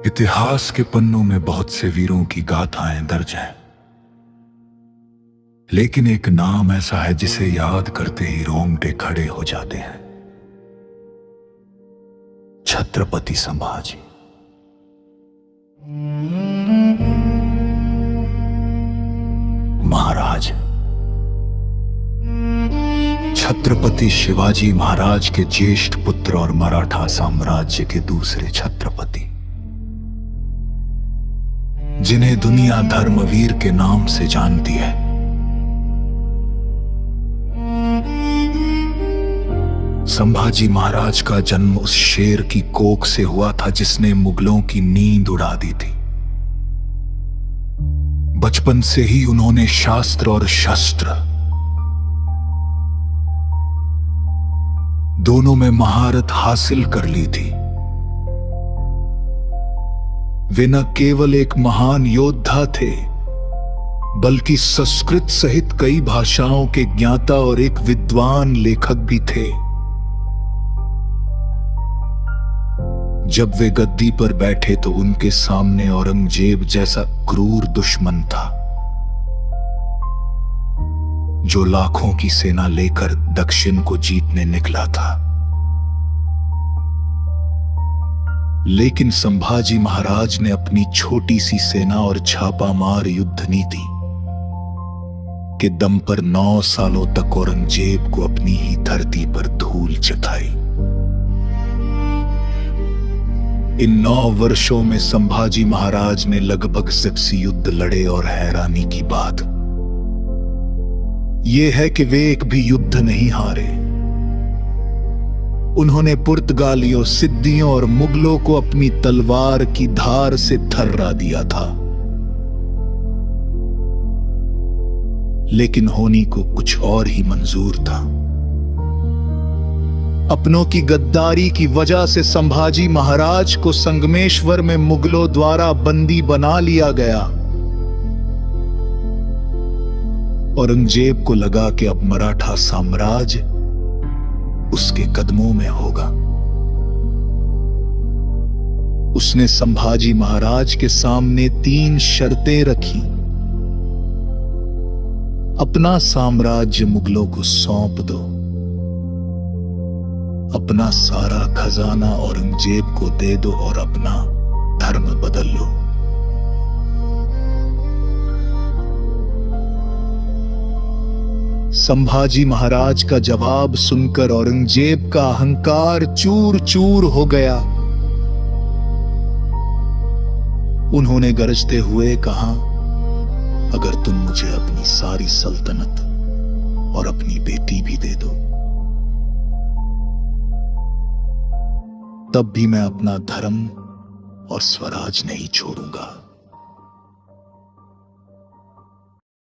इतिहास के पन्नों में बहुत से वीरों की गाथाएं दर्ज हैं, लेकिन एक नाम ऐसा है जिसे याद करते ही रोंगटे खड़े हो जाते हैं। छत्रपति संभाजी। महाराज छत्रपति शिवाजी महाराज के ज्येष्ठ पुत्र और मराठा साम्राज्य के दूसरे छत्रपति, जिन्हें दुनिया धर्मवीर के नाम से जानती है। संभाजी महाराज का जन्म उस शेर की कोख से हुआ था जिसने मुगलों की नींद उड़ा दी थी। बचपन से ही उन्होंने शास्त्र और शस्त्र दोनों में महारत हासिल कर ली थी। वे न केवल एक महान योद्धा थे, बल्कि संस्कृत सहित कई भाषाओं के ज्ञाता और एक विद्वान लेखक भी थे। जब वे गद्दी पर बैठे तो उनके सामने औरंगजेब जैसा क्रूर दुश्मन था, जो लाखों की सेना लेकर दक्षिण को जीतने निकला था। लेकिन संभाजी महाराज ने अपनी छोटी सी सेना और छापामार युद्ध नीति के दम पर 9 सालों तक औरंगजेब को अपनी ही धरती पर धूल चटाई। इन 9 वर्षों में संभाजी महाराज ने लगभग 6 युद्ध लड़े और हैरानी की बात यह है कि वे एक भी युद्ध नहीं हारे। उन्होंने पुर्तगालियों, सिद्दियों और मुगलों को अपनी तलवार की धार से थर्रा दिया था। लेकिन होनी को कुछ और ही मंजूर था। अपनों की गद्दारी की वजह से संभाजी महाराज को संगमेश्वर में मुगलों द्वारा बंदी बना लिया गया। औरंगजेब को लगा कि अब मराठा साम्राज्य उसके कदमों में होगा। उसने संभाजी महाराज के सामने 3 शर्तें रखी। अपना साम्राज्य मुगलों को सौंप दो, अपना सारा खजाना औरंगजेब को दे दो और अपना धर्म बदल लो। संभाजी महाराज का जवाब सुनकर औरंगजेब का अहंकार चूर चूर हो गया। उन्होंने गरजते हुए कहा, अगर तुम मुझे अपनी सारी सल्तनत और अपनी बेटी भी दे दो, तब भी मैं अपना धर्म और स्वराज नहीं छोड़ूंगा।